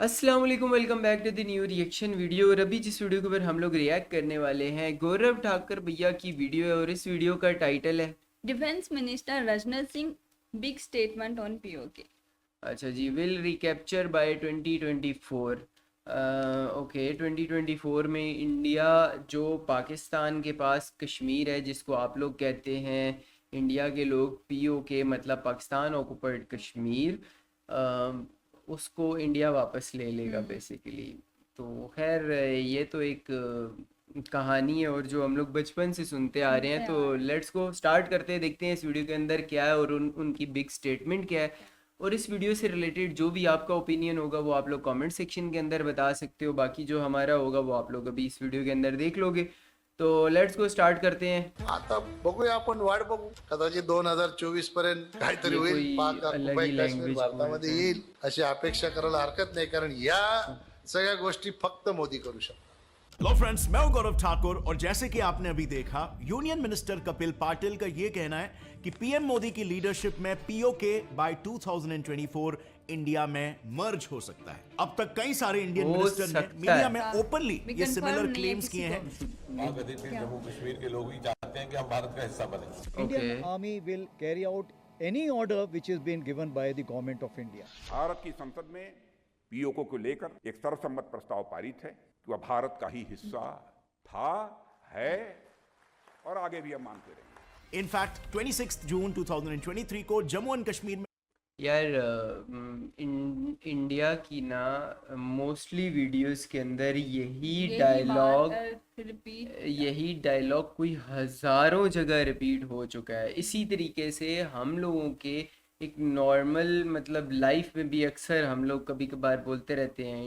अस्सलाम वालेकुम, welcome back to the new reaction video. और अभी जिस वीडियो के ऊपर हम लोग रिएक्ट करने वाले हैं गौरव ठाकर भैया की वीडियो है और इस वीडियो का टाइटल है defence minister Rajnath Singh big statement on PoK. अच्छा जी, विल रिकैप्चर बाय 2024। ओके, 2024 में इंडिया जो पाकिस्तान के पास कश्मीर है जिसको आप लोग कहते हैं, इंडिया के लोग पीओके मतलब पाकिस्तान ऑक्युपाइड कश्मीर, उसको इंडिया वापस ले लेगा बेसिकली। तो खैर ये तो एक कहानी है और जो हम लोग बचपन से सुनते आ रहे हैं। तो लेट्स गो स्टार्ट करते हैं, देखते हैं इस वीडियो के अंदर क्या है और उनकी बिग स्टेटमेंट क्या है। और इस वीडियो से रिलेटेड जो भी आपका ओपिनियन होगा वो आप लोग कमेंट सेक्शन के अंदर बता सकते हो, बाकी जो हमारा होगा वो आप लोग अभी इस वीडियो के अंदर देख लोगे। तो लेट्स गो स्टार्ट करते हैं। आता बघूया, आपण वाट बघू, कदाचित 2024 पर्यंत काहीतरी ये होईल. कोई पाक अलग ही ऑक्युपाइड काश्मीर लैंग्वेज भारतामध्ये बोलते हैं। येईल अशी अपेक्षा करायला हरकत नाही, कारण या सगळ्या गोष्टी फक्त मोदी करू शकतात. हेलो फ्रेंड्स, मैं हूं गौरव ठाकुर और जैसे कि आपने अभी देखा, यूनियन मिनिस्टर कपिल पाटिल का यह कहना है कि पीएम मोदी की लीडरशिप में पीओके बाय 2024 इंडिया में मर्ज हो सकता है। अब तक कई सारे इंडियन हो मिनिस्टर ने सकता मीडिया है। में ओपनली भी ये confirm सिमिलर नहीं है क्लेम्स किसी किए को। हैं। महागठबंधन जम्मू कश्मीर के लोग ही चाहते हैं कि हम भारत का हिस्सा बने। Okay, Indian Army will carry out any order which is been given by the government of India. Bharat की संसद में पीओके को लेकर एक सर्वसम्मत प्रस्ताव पारित है कि वह भारत का ही हिस्सा था, है और आगे भी हम मानते रहेंगे। इनफैक्ट 26 जून 2023 को जम्मू एंड कश्मीर में यार इंडिया की ना मोस्टली वीडियोस के अंदर यही डायलॉग कोई हज़ारों जगह रिपीट हो चुका है। इसी तरीके से हम लोगों के एक नॉर्मल मतलब लाइफ में भी अक्सर हम लोग कभी कभार बोलते रहते हैं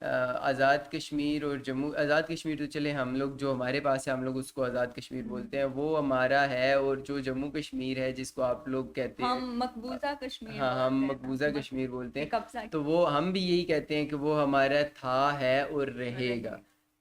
आज़ाद कश्मीर और जम्मू। आज़ाद कश्मीर तो चले, हम लोग जो हमारे पास है हम लोग उसको आज़ाद कश्मीर बोलते हैं, वो हमारा है। और जो जम्मू कश्मीर है जिसको आप लोग कहते हैं, हम मकबूजा कश्मीर हाँ हम बोलते हैं मकबूजा ना। कश्मीर बोलते हैं। कब्जा तो वो हम भी यही कहते हैं कि वो हमारा था, है और रहेगा।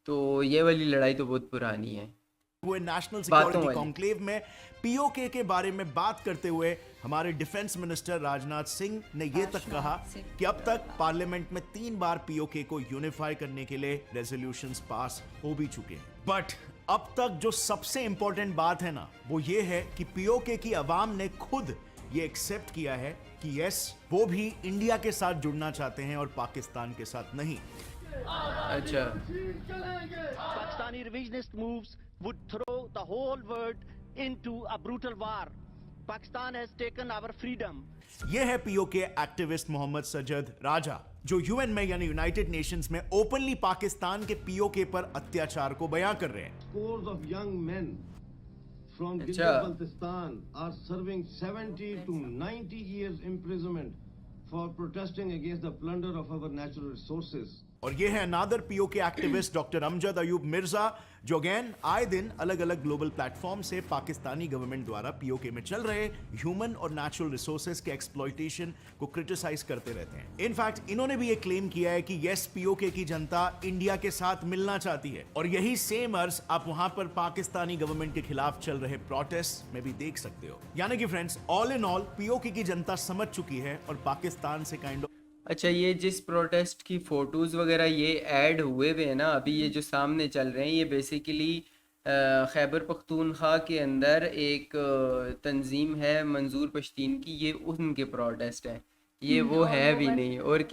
तो ये वाली लड़ाई तो बहुत पुरानी है। हुए नेशनल बातों सिक्योरिटी वाली। कॉन्क्लेव में पीओके के बारे में बात करते हुए हमारे डिफेंस मिनिस्टर राजनाथ सिंह ने यह तक कहा कि अब तक पार्लियामेंट में 3 बार पीओके को यूनिफाई करने के लिए रेजोल्यूशंस पास हो भी चुके हैं। बट अब तक जो सबसे इंपॉर्टेंट बात है ना, वो ये है कि पीओके की आवाम ने खुद ये एक्सेप्ट किया है कि यस, वो भी इंडिया के साथ जुड़ना चाहते हैं और पाकिस्तान के साथ नहीं। अच्छा, Pakistani revisionist moves would throw the whole world into a brutal war. Pakistan has taken our freedom. ये है पीओके एक्टिविस्ट मोहम्मद सज्जद राजा, जो यूएन में यानी यूनाइटेड नेशंस में ओपनली पाकिस्तान के पीओके पर अत्याचार को बयां कर रहे हैं। Scores of young men from अच्छा। Gilgit-Baltistan are serving 70 to 90 years imprisonment for protesting against the plunder of our natural resources. और ये है another POK activist doctor Amjad Ayub Mirza, जो अगेन आए दिन अलग अलग ग्लोबल प्लेटफॉर्म से पाकिस्तानी गवर्नमेंट द्वारा पीओके में चल रहे ह्यूमन और नेचुरल रिसोर्सेज के एक्सप्लॉयटेशन को क्रिटिसाइज करते रहते हैं। इनफैक्ट इन्होंने भी ये क्लेम किया है कि यस, पीओके की जनता इंडिया के साथ मिलना चाहती है और यही सेम अर्ज आप वहां पर पाकिस्तानी गवर्नमेंट के खिलाफ चल रहे प्रोटेस्ट में भी देख सकते हो। यानी कि friends, all in all PoK की जनता समझ चुकी है और पाकिस्तान से काइंड ऑफ अच्छा, ये जिस प्रोटेस्ट की फ़ोटोज़ वगैरह ये ऐड हुए हुए हैं ना, अभी ये जो सामने चल रहे हैं, ये बेसिकली खैबर पख्तूनख्वा के अंदर एक तंजीम है मंजूर पश्तीन की, ये उनके प्रोटेस्ट है। ये वो है भी नहीं और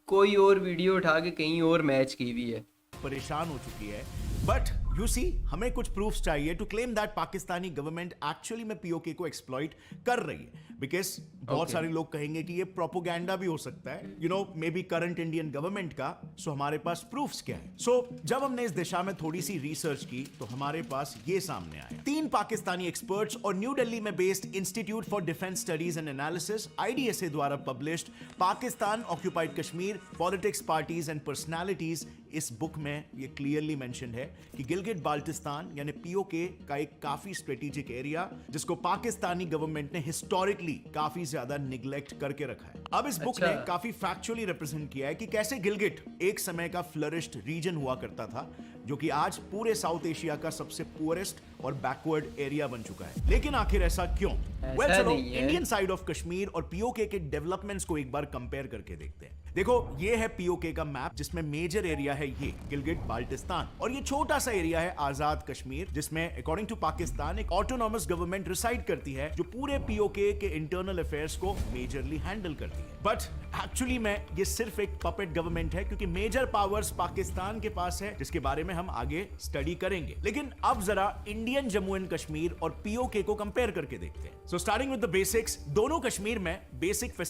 कोई और वीडियो उठा के कहीं और मैच की हुई है। परेशान हो चुकी है। बट यू सी, हमें कुछ प्रूफ्स चाहिए to claim that Pakistani government actually में पीओके को एक्सप्लॉइट कर रही है, बिकॉज बहुत सारे लोग कहेंगे कि ये प्रोपोगेंडा भी हो सकता है, you know, may be current Indian government का। सो हमारे पास प्रूफ्स क्या है? सो जब हमने इस दिशा में थोड़ी सी रिसर्च की तो हमारे पास ये सामने आया। 3 पाकिस्तानी एक्सपर्ट्स और न्यू दिल्ली में based institute for defence studies and analysis IDSA द्वारा published Pakistan occupied Kashmir politics, parties and personalities, इस बुक में ये क्लियरली मेंशन्ड है कि गिलगिट बाल्टिस्तान यानी पीओके का एक काफी स्ट्रेटेजिक एरिया जिसको पाकिस्तानी गवर्नमेंट ने हिस्टोरिकली काफी ज्यादा निग्लेक्ट करके रखा है। अब इस बुक अच्छा। ने काफी फैक्चुअली रिप्रेजेंट किया है कि कैसे गिलगिट एक समय का फ्लरिश्ड रीजन हुआ करता था, जो कि आज पूरे साउथ एशिया का सबसे पुअरेस्ट और बैकवर्ड एरिया बन चुका है। लेकिन आखिर ऐसा क्यों? ऐसा चलो नहीं है। इंडियन साइड ऑफ कश्मीर और पीओके के डेवलपमेंट्स को एक बार कंपेयर करके देखते हैं। देखो, ये है पीओके का मैप, जिसमें मेजर एरिया है ये गिलगिट बाल्टिस्तान, और ये छोटा सा एरिया है आजाद कश्मीर, जिसमें अकॉर्डिंग टू पाकिस्तान एक ऑटोनॉमस गवर्नमेंट रिसाइड करती है, जो पूरे पीओके के इंटरनल अफेयर्स को मेजरली हैंडल करती है। बट एक्चुअली में ये सिर्फ एक पपेट गवर्नमेंट है, क्योंकि मेजर पावर्स पाकिस्तान के पास है, जिसके बारे में हम आगे स्टडी करेंगे। लेकिन अब जरा इंडियन जम्मू एंड कश्मीर और पीओके को कंपेयर करके देखते हैं। So starting with the basics, दोनों कश्मीर में बेसिक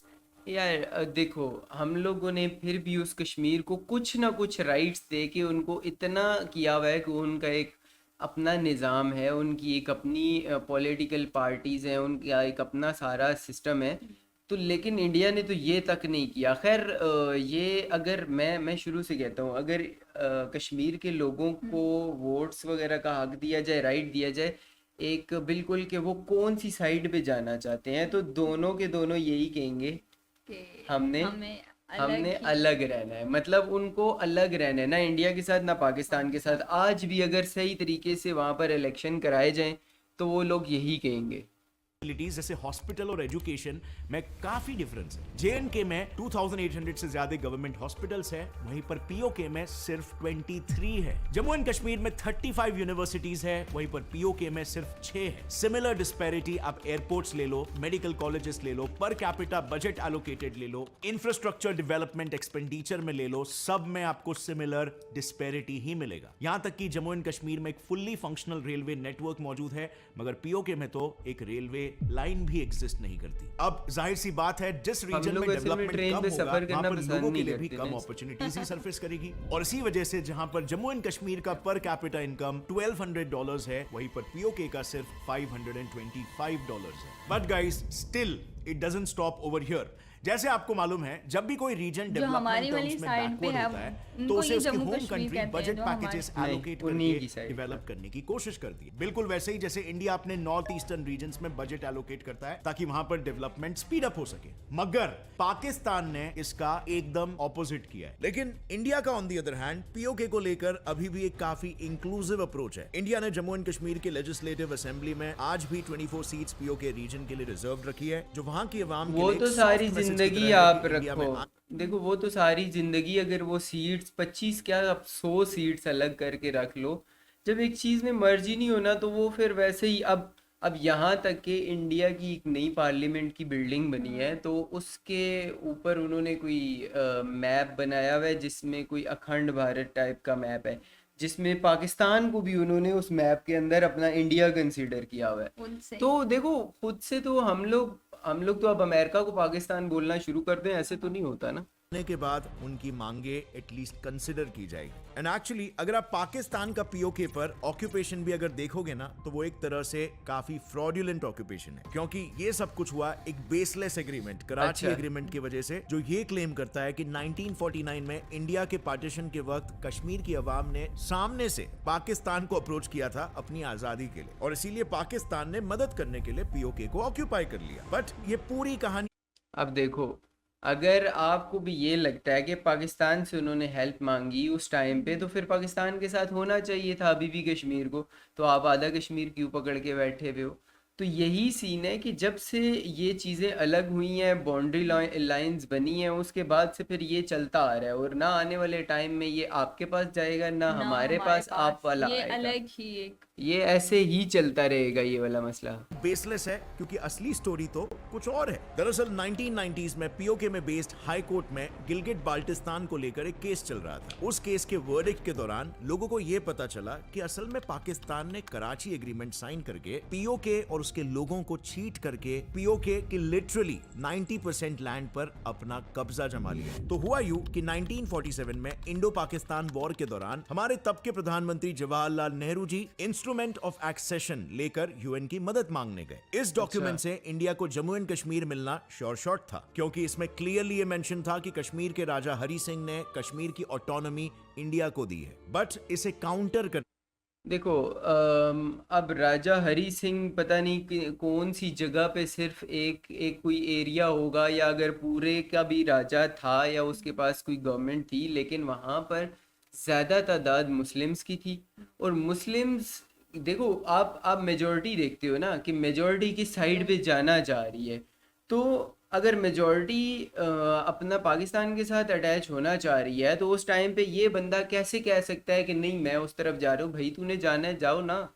यार देखो, हम लोगों ने फिर भी उस कश्मीर को कुछ ना कुछ राइट्स दे के उनको इतना किया हुआ है कि उनका एक अपना निज़ाम है, उनकी एक अपनी पॉलिटिकल पार्टीज़ हैं, उनका एक अपना सारा सिस्टम है। तो लेकिन इंडिया ने तो ये तक नहीं किया। खैर ये अगर मैं शुरू से कहता हूँ, अगर कश्मीर के लोगों को वोट्स वगैरह का हक दिया जाए, राइट दिया जाए एक बिल्कुल, कि वो कौन सी साइड पे जाना चाहते हैं, तो दोनों के दोनों यही कहेंगे कि हमने हमें अलग रहना है। मतलब उनको अलग रहना है, ना इंडिया के साथ ना पाकिस्तान के साथ। आज भी अगर सही तरीके से वहाँ पर इलेक्शन कराए जाएं तो वो लोग यही कहेंगे। फैसिलिटीज जैसे हॉस्पिटल और एजुकेशन में काफी डिफरेंस है। जेएनके में 2800 से ज्यादा गवर्नमेंट हॉस्पिटल्स है, वहीं पर पीओके में सिर्फ 23 है। जम्मू एंड कश्मीर में 35 यूनिवर्सिटीज है, वहीं पर पीओके में सिर्फ 6 है। सिमिलर डिस्पैरिटी आप एयरपोर्ट्स ले लो, मेडिकल कॉलेजेस ले लो, पर कैपिटा बजट एलोकेटेड ले लो, इंफ्रास्ट्रक्चर डेवलपमेंट एक्सपेंडिचर में ले लो, सब में आपको सिमिलर डिस्पैरिटी ही मिलेगा। यहां तक कि जम्मू एंड कश्मीर में एक फुल्ली फंक्शनल रेलवे नेटवर्क मौजूद है, मगर पीओके में तो एक रेलवे लाइन भी एग्जिस्ट नहीं करती। अब जाहिर सी बात है, जिस रीजन में डेवलपमेंट कम होगा, वहां पर लोगों के लिए भी कम अपॉर्चुनिटीज ही सरफेस करेगी। और इसी वजह से जहां पर जम्मू एंड कश्मीर का पर कैपिटा इनकम $1200 है, वहीं पर पीओके का सिर्फ $525 है। But guys, still it doesn't stop over here. जैसे आपको मालूम है, जब भी कोई रीजन डेवलपमेंट टर्म्स में बैकवर्ड होता है, तो उसे उसकी home country budget packages allocate करके डेवलप करने की कोशिश करती है। बिल्कुल वैसे ही जैसे इंडिया अपने नॉर्थ ईस्टर्न रीजन्स में बजट एलोकेट करता है ताकि वहां पर डेवलपमेंट स्पीड अप हो सके। मगर पाकिस्तान ने इसका एकदम ऑपोजिट किया है। लेकिन इंडिया का on the other hand PoK को लेकर अभी भी एक काफी इंक्लूसिव अप्रोच है। इंडिया ने जम्मू एंड कश्मीर के लेजिस्लेटिव असेंबली में आज भी 24 सीट्स पीओके रीजन के लिए रिजर्व रखी है, जो वहां की आवाम के वो लिए तो एक सारी soft message की जिंदगी तरह है आप कि इंडिया में रखो। देखो, वो तो सारी जिंदगी, अगर वो सीट्स 25 क्या आप 100 सीट्स अलग करके रख लो, जब एक चीज में मर्जी नहीं होना तो वो फिर वैसे ही। अब यहाँ तक कि इंडिया की एक नई पार्लियामेंट की बिल्डिंग बनी है, तो उसके ऊपर उन्होंने कोई मैप बनाया हुआ है, जिसमें कोई अखंड भारत टाइप का मैप है, जिसमें पाकिस्तान को भी उन्होंने उस मैप के अंदर अपना इंडिया कंसीडर किया हुआ है। तो देखो, खुद से तो हम लोग तो अब अमेरिका को पाकिस्तान बोलना शुरू कर दें, ऐसे तो नहीं होता ना। के बाद उनकी मांगे एटलीस्ट कंसिडर की जाएगी। एंड एक्चुअली अगर आप पाकिस्तान का पीओके पर ऑक्यूपेशन भी अगर देखोगे ना, तो वो एक तरह से काफी फ्रॉडुलेंट ऑक्यूपेशन है, क्योंकि ये सब कुछ हुआ एक बेसलेस एग्रीमेंट, कराची एग्रीमेंट की वजह से, जो ये क्लेम करता है कि 1949 में इंडिया के पार्टीशन के वक्त कश्मीर की आवाम ने सामने से पाकिस्तान को अप्रोच किया था अपनी आजादी के लिए, और इसीलिए पाकिस्तान ने मदद करने के लिए पीओके को ऑक्यूपाई कर लिया। बट ये पूरी कहानी, अब देखो, अगर आपको भी ये लगता है कि पाकिस्तान से उन्होंने हेल्प मांगी उस टाइम पे, तो फिर पाकिस्तान के साथ होना चाहिए था अभी भी कश्मीर को। तो आप आधा कश्मीर क्यों पकड़ के बैठे हुए हो? तो यही सीन है कि जब से ये चीज़ें अलग हुई हैं, बाउंड्री लाइंस बनी हैं, उसके बाद से फिर ये चलता आ रहा है, और ना आने वाले टाइम में ये आपके पास जाएगा, ना हमारे पास आप वाला ये आएगा। अलग ही एक, ये ऐसे ही चलता रहेगा ये वाला मसला। बेसलेस है, क्योंकि असली स्टोरी तो कुछ और है। दरअसल 1990s में पीओके में बेस्ड हाई कोर्ट में गिलगिट बाल्टिस्तान को लेकर एक केस चल रहा था। उस केस के वर्डिक्ट के दौरान लोगों को यह पता चला कि असल में पाकिस्तान ने कराची एग्रीमेंट साइन करके पीओके और उसके लोगों को चीट करके पीओके की लिटरली 90% लैंड पर अपना कब्जा जमा लिया। तो हुआ यूं कि 1947 में इंडो पाकिस्तान वॉर के दौरान हमारे तब के प्रधानमंत्री Jawaharlal Nehru ji instrument of accession लेकर यूएन की मदद मांगने गए। इस डॉक्यूमेंट से इंडिया को जम्मू एंड कश्मीर मिलना श्योर शॉट था, क्योंकि इसमें क्लियरली ये मेंशन था कि कश्मीर के राजा हरि सिंह ने कश्मीर की ऑटोनॉमी इंडिया को दी है। बट इसे काउंटर कर देखो अब राजा हरी सिंह पता नहीं कौन सी जगह पे सिर्फ एक एक कोई एरिया होगा, या अगर पूरे का भी राजा था या उसके पास कोई गवर्नमेंट थी, लेकिन वहाँ पर ज़्यादा तादाद मुस्लिम्स की थी। और मुस्लिम्स, देखो आप मेजॉरिटी देखते हो ना कि मेजॉरिटी की साइड पे जाना जा रही है। तो अगर मेजॉरिटी अपना पाकिस्तान के साथ अटैच होना चाह रही है, तो उस टाइम पे ये बंदा कैसे कह सकता है कि नहीं मैं उस तरफ जा रहा हूँ? भाई तूने जाना है जाओ ना,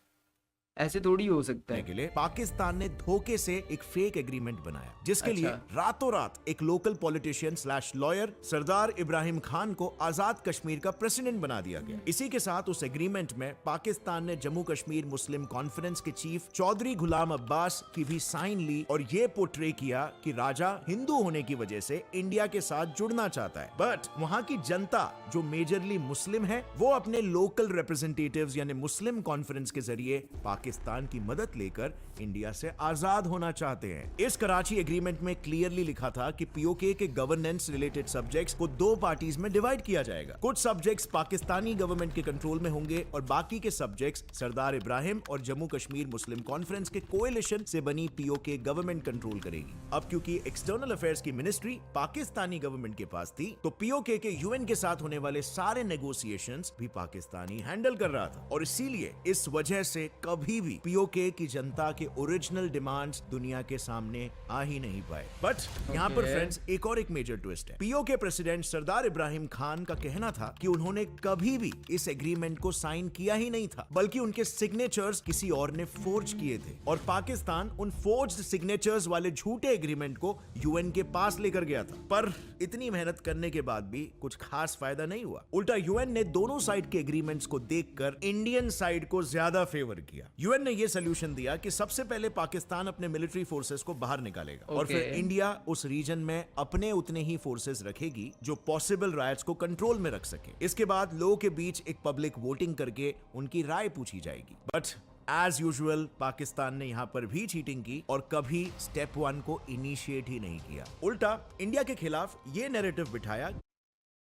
ऐसे थोड़ी हो सकता है। के लिए पाकिस्तान ने धोखे से एक फेक एग्रीमेंट बनाया, जिसके लिए रातों रात एक लोकल पॉलिटिशियन / लॉयर सरदार इब्राहिम खान को आजाद कश्मीर का प्रेसिडेंट बना दिया गया। इसी के साथ उस एग्रीमेंट में पाकिस्तान ने जम्मू कश्मीर मुस्लिम कॉन्फ्रेंस के चीफ चौधरी गुलाम अब्बास की भी साइन ली और ये पोर्ट्रे किया कि राजा हिंदू होने की वजह से इंडिया के साथ जुड़ना चाहता है। बट वहाँ की जनता जो मेजरली मुस्लिम है, वो अपने लोकल रिप्रेजेंटेटिव्स यानी मुस्लिम कॉन्फ्रेंस के जरिए पाकिस्तान की मदद लेकर इंडिया से आजाद होना चाहते हैं। इस कराची एग्रीमेंट में क्लियरली लिखा था कि पीओके के गवर्नेंस रिलेटेड सब्जेक्ट्स को 2 पार्टीज में डिवाइड किया जाएगा। कुछ सब्जेक्ट्स पाकिस्तानी गवर्नमेंट के कंट्रोल में होंगे और बाकी के सब्जेक्ट्स सरदार इब्राहिम और जम्मू कश्मीर मुस्लिम कॉन्फ्रेंस के कोएलिशन से बनी पीओके गवर्नमेंट कंट्रोल करेगी। अब क्योंकि एक्सटर्नल अफेयर्स की मिनिस्ट्री पाकिस्तानी गवर्नमेंट के पास थी, तो पीओके के यूएन के साथ होने वाले सारे नेगोशिएशंस भी पाकिस्तानी हैंडल कर रहा था। और इसीलिए इस वजह से कभी भी पीओके की जनता के ओरिजिनल डिमांड्स दुनिया के सामने आ ही नहीं पाए। बट यहाँ पर फ्रेंड्स एक और एक मेजर ट्विस्ट है। पीओके प्रेसिडेंट सरदार इब्राहिम खान का कहना था कि उन्होंने कभी भी इस एग्रीमेंट को साइन किया ही नहीं था, बल्कि उनके सिग्नेचर्स किसी और ने फोर्ज किए थे और पाकिस्तान उन फोर्ज्ड सिग्नेचर्स वाले झूठे एग्रीमेंट को यूएन के पास लेकर गया था। पर इतनी मेहनत करने के बाद भी कुछ खास फायदा नहीं हुआ। उल्टा यूएन ने दोनों साइड के एग्रीमेंट्स को देखकर इंडियन साइड को ज्यादा फेवर किया। यूएन ने यह सोल्यूशन दिया कि सबसे पहले पाकिस्तान अपने मिलिट्री फोर्सेस को बाहर निकालेगा और फिर इंडिया उस रीजन में अपने उतने ही फोर्सेस रखेगी जो पॉसिबल राइट्स को कंट्रोल में रख सके। इसके बाद लोगों के बीच एक पब्लिक वोटिंग करके उनकी राय पूछी जाएगी। बट एज यूजुअल पाकिस्तान ने यहाँ पर भी चीटिंग की और कभी स्टेप 1 को इनिशिएट ही नहीं किया। उल्टा इंडिया के खिलाफ ये नैरेटिव बिठाया।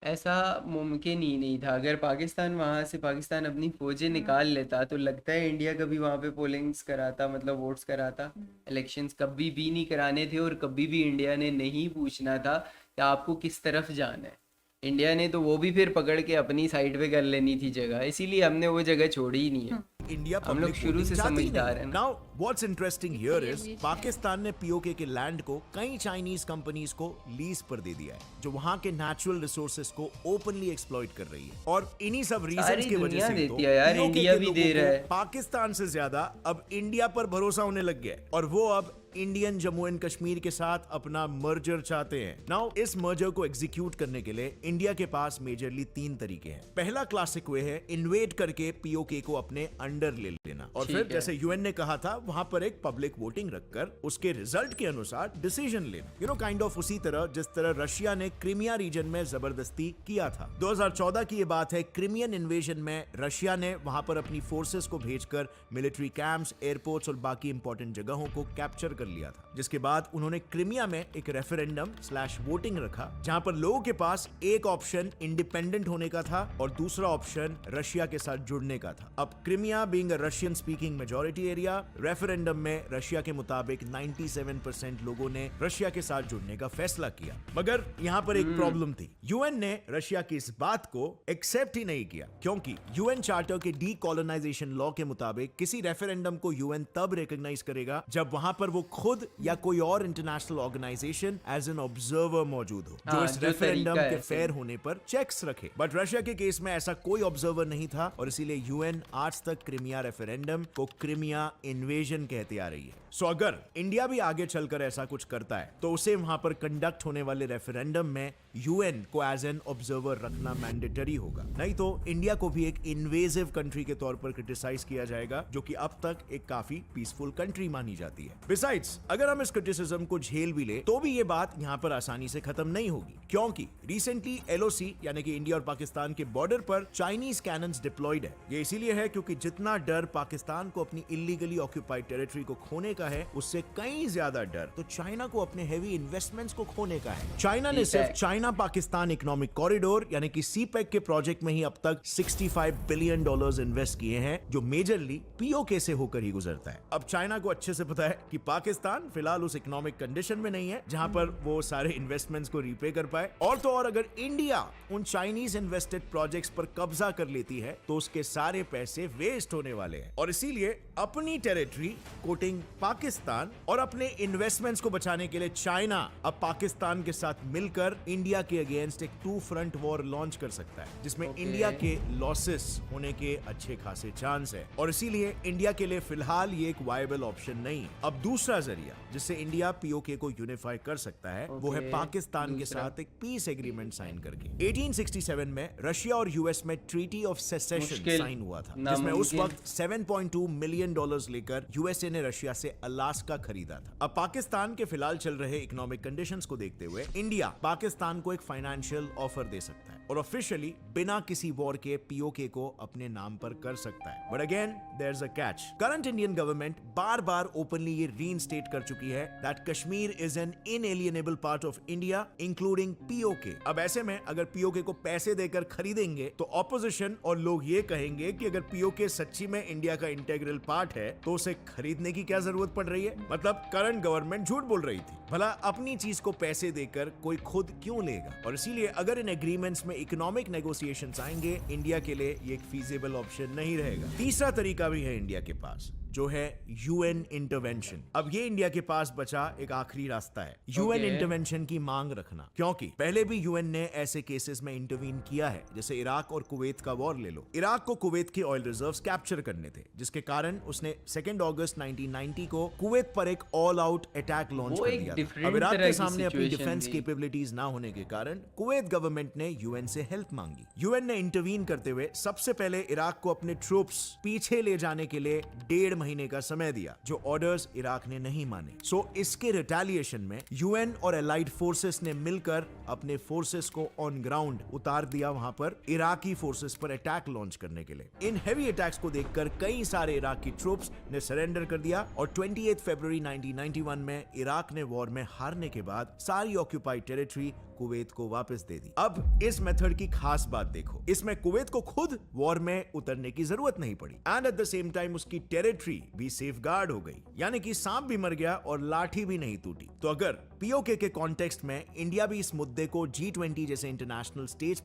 ऐसा मुमकिन ही नहीं था। अगर पाकिस्तान अपनी फौजें निकाल लेता तो लगता है इंडिया कभी वहाँ पे पोलिंग्स कराता, मतलब वोट्स कराता। इलेक्शंस कभी भी नहीं कराने थे और कभी भी इंडिया ने नहीं पूछना था कि आपको किस तरफ जाना है। इंडिया ने तो वो भी फिर पकड़ के अपनी साइड पे कर लेनी थी जगह, इसीलिए हमने वो जगह छोड़ी ही नहीं है। इंडिया हम लोग शुरू से समझदार हैं। Now what's interesting here is Pakistan ने पीओके के लैंड को कई चाइनीज कंपनीज को लीज पर दे दिया है, जो वहां के नेचुरल रिसोर्सेज को ओपनली एक्सप्लॉइट कर रही है। और इन्हीं सब रीजंस की वजह से देती है यार, इंडिया भी दे रहा है। पाकिस्तान से ज्यादा अब इंडिया पर भरोसा होने लग गया है और वो अब इंडियन जम्मू एंड कश्मीर के साथ अपना मर्जर चाहते हैं। नाउ इस मर्जर को एग्जीक्यूट करने के लिए इंडिया के पास मेजरली 3 तरीके हैं। पहला क्लासिक वे है इन्वेड करके पीओके को अपने अंडर ले लेना और फिर जैसे यूएन ने कहा था वहां पर एक पब्लिक वोटिंग रखकर उसके रिजल्ट के अनुसार डिसीजन लेना। काइंड ऑफ उसी तरह जिस तरह रशिया ने क्रीमिया रीजन में जबरदस्ती किया था। 2014 की ये बात है। क्रीमियन इन्वेजन में रशिया ने वहां पर अपनी फोर्सेस को भेजकर मिलिट्री कैंप्स, एयरपोर्ट्स और बाकी इंपॉर्टेंट जगहों को कैप्चर कर लिया था, जिसके बाद उन्होंने क्रीमिया में एक रेफरेंडम / वोटिंग रखा जहां पर लोगों के पास एक ऑप्शन इंडिपेंडेंट होने का था और दूसरा ऑप्शन रशिया के साथ जुड़ने का था। अब Crimea being a Russian speaking majority area, referendum में रशिया के मुताबिक 97% लोगों ने रशिया के साथ जुड़ने का फैसला किया। मगर यहां पर एक प्रॉब्लम थी। यूएन ने रशिया की इस बात को एक्सेप्ट ही नहीं किया, क्योंकि यूएन चार्टर के डीकोलोनाइजेशन लॉ के मुताबिक किसी रेफरेंडम को यूएन तब रिकॉग्नाइज करेगा जब वहां पर वो खुद या कोई और international organization as an observer मौजूद हो, जो इस रेफरेंडम के फेयर होने पर चेक्स रखे। बट रशिया के केस में ऐसा कोई ऑब्जर्वर नहीं था और इसीलिए यूएन आज तक क्रीमिया रेफरेंडम को क्रीमिया इन्वेजन कहते आ रही है। सो अगर इंडिया भी आगे चलकर ऐसा कुछ करता है तो उसे वहां पर कंडक्ट होने वाले रेफरेंडम में यूएन को एज एन ऑब्जर्वर रखना मैंडेटरी होगा, नहीं तो इंडिया को भी एक इन्वेजिव कंट्री के तौर पर क्रिटिसाइज किया जाएगा, जो कि अब तक एक काफी पीसफुल कंट्री मानी जाती है। बिसाइड्स अगर हम इस क्रिटिसिज्म को झेल भी ले तो भी ये बात यहाँ पर आसानी से खत्म नहीं होगी, क्योंकि रिसेंटली एलओसी यानी कि इंडिया और पाकिस्तान के बॉर्डर पर चाइनीज कैनन्स डिप्लॉयड है। ये इसीलिए है क्योंकि जितना डर पाकिस्तान पाकिस्तान को अपनी इलीगली ऑक्यूपाइड टेरिटरी को खोने का है, उससे कई ज्यादा डर तो चाइना को अपने हेवी इन्वेस्टमेंट्स को खोने का है। चाइना ने सिर्फ चाइना पाकिस्तान इकोनॉमिक कॉरिडोर यानी कि सीपेक के प्रोजेक्ट में ही अब तक $65 बिलियन इन्वेस्ट किए हैं, जो मेजरली पीओके से होकर ही गुजरता है। अब चाइना को अच्छे से पता है कि पाकिस्तान फिलहाल उस इकोनॉमिक कंडीशन में नहीं है जहां पर वो सारे इन्वेस्टमेंट्स को रीपे कर पाए, और तो और अगर इंडिया उन चाइनीज इन्वेस्टेड प्रोजेक्ट्स पर कब्जा कर लेती है तो उसके सारे पैसे वेस्ट होने वाले हैं। और इसीलिए अपनी टेरिटरी कोटिंग पाकिस्तान और अपने इन्वेस्टमेंट्स को बचाने के लिए चाइना अब पाकिस्तान के साथ मिलकर इंडिया के अगेंस्ट एक 2 फ्रंट वॉर लॉन्च कर सकता है, जिसमें इंडिया के लॉसेस होने के अच्छे खासे चांस है। और इसीलिए इंडिया के लिए फिलहाल ये एक वायबल ऑप्शन नहीं है। अब दूसरा जरिया जिससे इंडिया पीओके को यूनिफाई कर सकता है वो है पाकिस्तान के साथ एक पीस एग्रीमेंट साइन करके। 1867 में रशिया और यूएस में ट्रीटी ऑफ सेसेशन साइन हुआ था, जिसमें उस वक्त $7.2 मिलियन लेकर यूएसए ने रशिया से अलास्का खरीदा था। अब पाकिस्तान के फिलहाल चल रहे इकोनॉमिक कंडीशंस को देखते हुए इंडिया पाकिस्तान को एक फाइनेंशियल ऑफर दे सकता है और ऑफिशियली बिना किसी वॉर के पीओके को अपने नाम पर कर सकता है। But again there is a catch. Current Indian government बार बार ओपनली ये रीइंस्टेट कर चुकी है that Kashmir is an inalienable part of India including POK. अब ऐसे में अगर पीओके को पैसे देकर खरीदेंगे तो ऑपोजिशन और लोग ये कहेंगे कि अगर पीओके सच्ची में इंडिया का इंटेग्रल पार्ट है तो उसे खरीदने की क्या जरूरत पड़ रही है। मतलब करंट गवर्नमेंट झूठ बोल रही थी। भला अपनी चीज को पैसे देकर कोई खुद क्यों लेगा। और इसीलिए अगर इन एग्रीमेंट्स में इकोनॉमिक नेगोशिएशंस आएंगे, इंडिया के लिए ये एक फीजिबल ऑप्शन नहीं रहेगा। तीसरा तरीका भी है इंडिया के पास, जो है यूएन इंटरवेंशन। अब ये इंडिया के पास बचा एक आखिरी रास्ता है, यूएन इंटरवेंशन की मांग रखना, क्योंकि पहले भी यूएन ने ऐसे केसेस में इंटरवीन किया है। जैसे इराक और कुवैत का वॉर ले लो। इराक को कुवैत के ऑयल रिजर्व्स कैप्चर करने थे, जिसके कारण उसने 2 अगस्त 1990 को कुवैत पर एक ऑल आउट अटैक लॉन्च कर दिया था। अब इराक के सामने अपनी डिफेंस कैपेबिलिटीज ना होने के कारण कुवैत गवर्नमेंट ने यूएन से हेल्प मांगी। यूएन ने इंटरवीन करते हुए सबसे पहले इराक को अपने ट्रूप्स पीछे ले जाने के लिए 1.5 महीने का समय दिया, जो ऑर्डर्स इराक ने नहीं माने। सो इसके रिटेलिएशन में यूएन और एलाइड फोर्सेस ने मिलकर अपने फोर्सेस को ऑन ग्राउंड उतार दिया वहां पर इराकी फोर्सेस पर अटैक लॉन्च करने के लिए। इन हेवी अटैक्स को देखकर कई सारे इराकी ट्रूप्स ने सरेंडर कर दिया और 28 फरवरी 1991 में इराक ने वॉर में हारने के बाद सारी ऑक्यूपाइड टेरिटरी कुवैत को वापस दे दी। अब इस मेथड की खास बात देखो, इसमें कुवैत को खुद वॉर में उतरने की जरूरत नहीं पड़ी and at the same time उसकी टेरिटरी भी सेफगार्ड हो गई, यानी कि सांप भी मर गया और लाठी भी नहीं टूटी। तो अगर पीओके के कॉन्टेक्स्ट में इंडिया भी इस मुद्दे को G20 जैसे इंटरनेशनल स्टेज,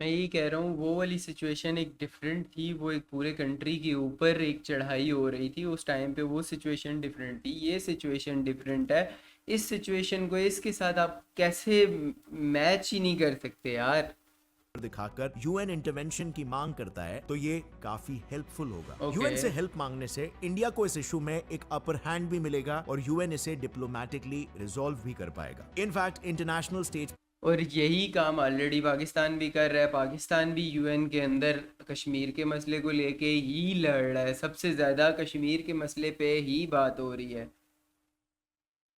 मैं यही कह रहा हूँ वो वाली सिचुएशन एक डिफरेंट थी, वो एक पूरे कंट्री के ऊपर एक चढ़ाई हो रही थी उस टाइम पे, वो सिचुएशन डिफरेंट थी। ये सिचुएशन डिफरेंट है। इस सिचुएशन को इसके साथ आप कैसे मैच ही नहीं कर सकते यार। दिखाकर यूएन इंटरवेंशन की मांग करता है तो ये काफी हेल्पफुल होगा। यूएन से हेल्प मांगने से इंडिया को इस इशू में एक अपर हैंड भी मिलेगा और यूएन इसे डिप्लोमेटिकली रिजॉल्व भी कर पाएगा। इनफैक्ट इंटरनेशनल स्टेज, और यही काम ऑलरेडी पाकिस्तान भी कर रहा है। पाकिस्तान भी यूएन के अंदर कश्मीर के मसले को लेके ही लड़ रहा है, सबसे ज़्यादा कश्मीर के मसले पे ही बात हो रही है।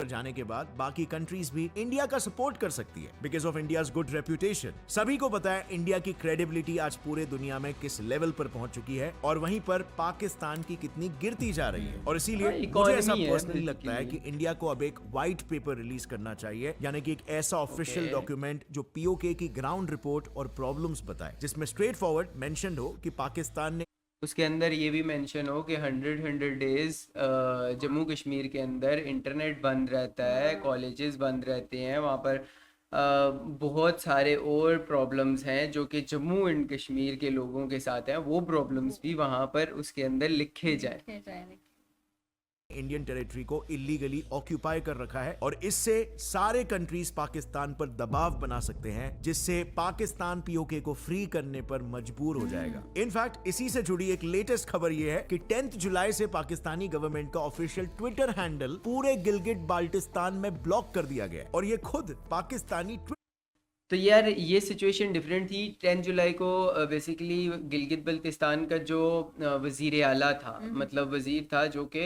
जाने के बाद बाकी कंट्रीज भी इंडिया का सपोर्ट कर सकती है because of India's good reputation. सभी को पता है इंडिया की क्रेडिबिलिटी आज पूरे दुनिया में किस लेवल पर पहुंच चुकी है और वहीं पर पाकिस्तान की कितनी गिरती जा रही है। और इसीलिए मुझे ऐसा पर्सनली लगता है कि इंडिया को अब एक व्हाइट पेपर रिलीज करना चाहिए, यानी कि एक ऐसा ऑफिशियल डॉक्यूमेंट जो पीओके की ग्राउंड रिपोर्ट और प्रॉब्लम्स बताए, जिसमें स्ट्रेट फॉरवर्ड मेंशन हो कि पाकिस्तान ने, उसके अंदर ये भी मेंशन हो कि 100 डेज जम्मू कश्मीर के अंदर इंटरनेट बंद रहता है, कॉलेजेस बंद रहते हैं, वहाँ पर बहुत सारे और प्रॉब्लम्स हैं जो कि जम्मू एंड कश्मीर के लोगों के साथ हैं, वो प्रॉब्लम्स भी वहाँ पर उसके अंदर लिखे जाए। इंडियन टेरिटरी को इलीगली ऑक्यूपाई कर रखा है और इससे सारे कंट्रीज पाकिस्तान पर दबाव बना सकते हैं, जिससे पाकिस्तान पीओके को फ्री करने पर मजबूर हो जाएगा। इनफैक्ट इसी से जुड़ी एक लेटेस्ट खबर यह है कि 10 जुलाई से पाकिस्तानी गवर्नमेंट का ऑफिशियल ट्विटर हैंडल पूरे गिलगिट बाल्टिस्तान में ब्लॉक कर दिया गया और ये खुद पाकिस्तानी। तो यार ये सिचुएशन डिफरेंट थी। 10 जुलाई को बेसिकली गिलगित बल्तिस्तान का जो वज़ीर आला था, मतलब वज़ीर था, जो कि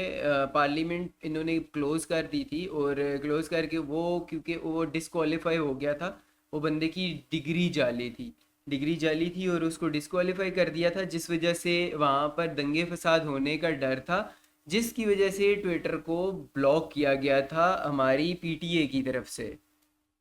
पार्लियामेंट इन्होंने क्लोज़ कर दी थी और क्लोज़ करके वो, क्योंकि वो डिस्क्वालीफाई हो गया था, वो बंदे की डिग्री जाली थी, डिग्री जाली थी और उसको डिस्क्वालीफाई कर दिया था, जिस वजह से वहाँ पर दंगे फसाद होने का डर था, जिसकी वजह से ट्विटर को ब्लॉक किया गया था हमारी पीटीए की तरफ से।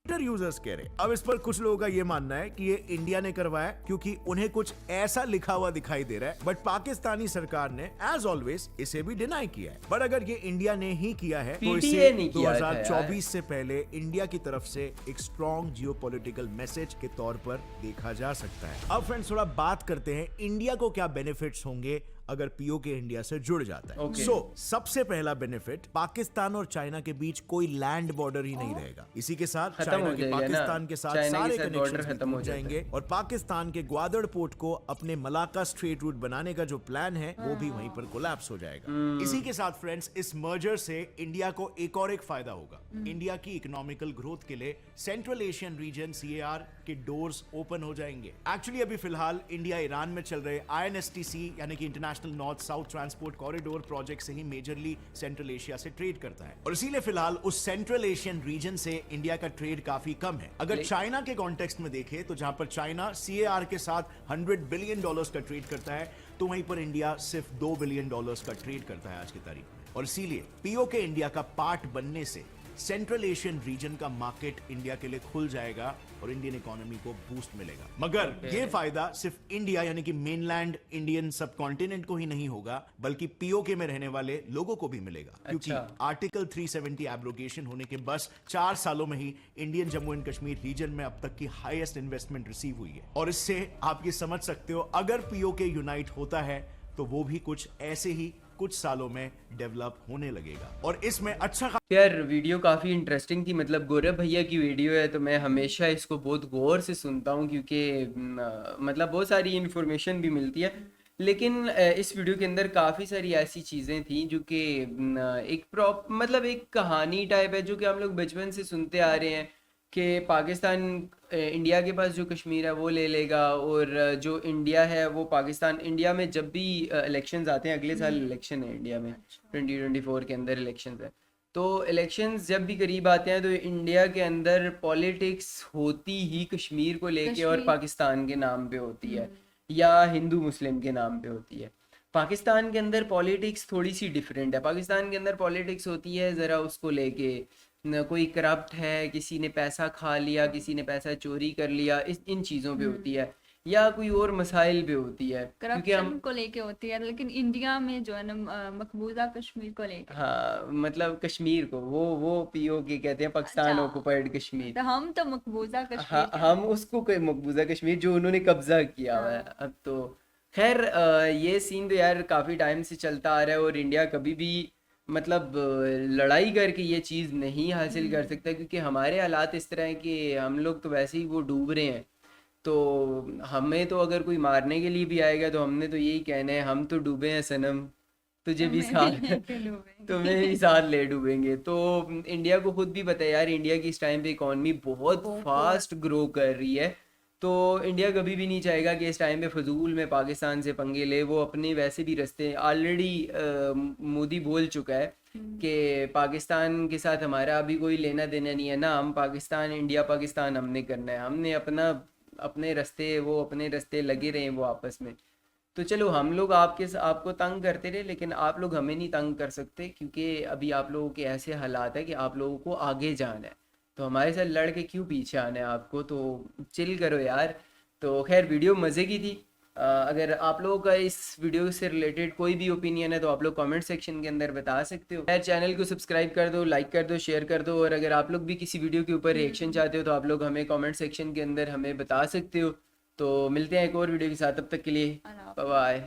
ट्विटर यूजर्स कह रहे। अब इस पर कुछ लोगों का ये मानना है कि ये इंडिया ने करवाया क्योंकि उन्हें कुछ ऐसा लिखा हुआ दिखाई दे रहा है, बट पाकिस्तानी सरकार ने एज ऑलवेज इसे भी डिनाई किया है। बट अगर ये इंडिया ने ही किया है तो इसे नहीं किया था 2024 से पहले इंडिया की तरफ से एक स्ट्रॉन्ग जियोपॉलिटिकल मैसेज के तौर पर देखा जा सकता है। अब फ्रेंड्स थोड़ा बात करते हैं इंडिया को क्या बेनिफिट्स होंगे अगर पीओके इंडिया से जुड़ जाता है। Okay. सबसे पहला बेनिफिट, पाकिस्तान और चाइना के बीच कोई लैंड बॉर्डर ही नहीं रहेगा। इसी के साथ खत्म चाइना हो के जाएगा पाकिस्तान ना, के साथ चाइना सारे के साथ कनेक्शंस border खत्म हो जाएंगे और पाकिस्तान के ग्वादर पोर्ट को अपने मलाका स्ट्रेट रूट बनाने का जो प्लान है वो भी वहीं पर कोलैप्स हो जाएगा। इसी के साथ फ्रेंड्स इस मर्जर से इंडिया को एक और फायदा होगा। इंडिया की इकोनॉमिकल ग्रोथ के लिए सेंट्रल एशियन रीजन CAR के डोर्स ओपन हो जाएंगे। एक्चुअली अभी फिलहाल इंडिया ईरान में चल रहे INSTC यानी कि international north south transport corridor project से ही मेजरली सेंट्रल एशिया से ट्रेड करता है और इसीलिए फिलहाल उस सेंट्रल एशियन रीजन से इंडिया का ट्रेड काफी कम है। अगर चाइना के कॉन्टेक्स्ट में देखें तो जहां पर चाइना CAR के साथ $100 बिलियन का ट्रेड करता है, तो वहीं पर इंडिया सिर्फ $2 बिलियन का ट्रेड करता है आज की तारीख में। और इसीलिए पीओके इंडिया का पार्ट बनने से सेंट्रल एशियन रीजन का मार्केट इंडिया के लिए खुल जाएगा और इंडियन इकोनॉमी को बूस्ट मिलेगा। मगर ये फायदा सिर्फ इंडिया यानी कि मेनलैंड इंडियन सब कॉन्टिनेंट को ही नहीं होगा, बल्कि पीओके में रहने वाले लोगों को भी मिलेगा। क्योंकि आर्टिकल 370 एब्रोगेशन होने के बस 4 सालों में ही Indian Jammu and Kashmir region में अब तक की हाईएस्ट इन्वेस्टमेंट रिसीव हुई है। और इससे आप ये समझ सकते हो अगर पीओके यूनाइट होता है तो वो भी कुछ ऐसे ही कुछ सालों में डेवलप होने लगेगा। और इसमें अच्छा यार वीडियो काफ़ी इंटरेस्टिंग थी, मतलब गौरव भैया की वीडियो है तो मैं हमेशा इसको बहुत गौर से सुनता हूँ क्योंकि मतलब बहुत सारी इन्फॉर्मेशन भी मिलती है। लेकिन इस वीडियो के अंदर काफ़ी सारी ऐसी चीज़ें थी जो कि मतलब एक कहानी टाइप है जो कि हम लोग बचपन से सुनते आ रहे हैं कि पाकिस्तान इंडिया के पास जो कश्मीर है वो ले लेगा और जो इंडिया है वो पाकिस्तान, इंडिया में जब भी इलेक्शंस आते हैं, अगले साल इलेक्शन है इंडिया में 2024 के अंदर इलेक्शंस है, तो इलेक्शंस जब भी करीब आते हैं तो इंडिया के अंदर पॉलिटिक्स होती ही कश्मीर को लेके और पाकिस्तान के नाम पे होती है या हिंदू मुस्लिम के नाम पे होती है। पाकिस्तान के अंदर पॉलिटिक्स थोड़ी सी डिफरेंट है। पाकिस्तान के अंदर पॉलिटिक्स होती है ज़रा उसको लेके कोई करप्ट है, किसी ने पैसा खा लिया, किसी ने पैसा चोरी कर लिया, इन चीज़ों पे होती है या कोई और मसाइल पे होती है, क्योंकि हम को लेके होती है। लेकिन इंडिया में जो है ना मकबूजा कश्मीर को लेके, हाँ मतलब कश्मीर को वो पीओके कहते हैं, पाकिस्तान ऑक्युपाइड कश्मीर, तो हम तो मकबूजा कश्मीर हाँ हम उसको मकबूजा कश्मीर जो उन्होंने कब्जा किया हुआ है। अब तो खैर ये सीन तो यार काफ़ी टाइम से चलता आ रहा है और इंडिया कभी भी मतलब लड़ाई करके ये चीज़ नहीं हासिल कर सकता क्योंकि हमारे हालात इस तरह हैं कि हम लोग तो वैसे ही वो डूब रहे हैं। तो हमें तो अगर कोई मारने के लिए भी आएगा तो हमने तो यही कहना है, हम तो डूबे हैं सनम, तुझे भी साथ तुम्हें भी साथ ले डूबेंगे। तो इंडिया को खुद भी पता है यार, इंडिया की इस टाइम पे इकॉनमी बहुत फास्ट ग्रो कर रही है, तो इंडिया कभी भी नहीं चाहेगा कि इस टाइम पे फजूल में पाकिस्तान से पंगे ले। वो अपने वैसे भी रास्ते ऑलरेडी मोदी बोल चुका है कि पाकिस्तान के साथ हमारा अभी कोई लेना देना नहीं है ना, हम पाकिस्तान इंडिया पाकिस्तान हमने करना है, हमने अपने रास्ते लगे रहे वो आपस में। तो चलो हम लोग आपको तंग करते रहे लेकिन आप लोग हमें नहीं तंग कर सकते क्योंकि अभी आप लोगों के ऐसे हालात है कि आप लोगों को आगे जाना है, तो हमारे साथ लड़ के क्यों पीछे आना है आपको, तो चिल करो यार। तो खैर वीडियो मज़े की थी। अगर आप लोगों का इस वीडियो से रिलेटेड कोई भी ओपिनियन है तो आप लोग कमेंट सेक्शन के अंदर बता सकते हो। यार चैनल को सब्सक्राइब कर दो, लाइक कर दो, शेयर कर दो, और अगर आप लोग भी किसी वीडियो के ऊपर रिएक्शन चाहते हो तो आप लोग हमें कमेंट सेक्शन के अंदर हमें बता सकते हो। तो मिलते हैं एक और वीडियो के साथ, तब तक के लिए बाय बाय।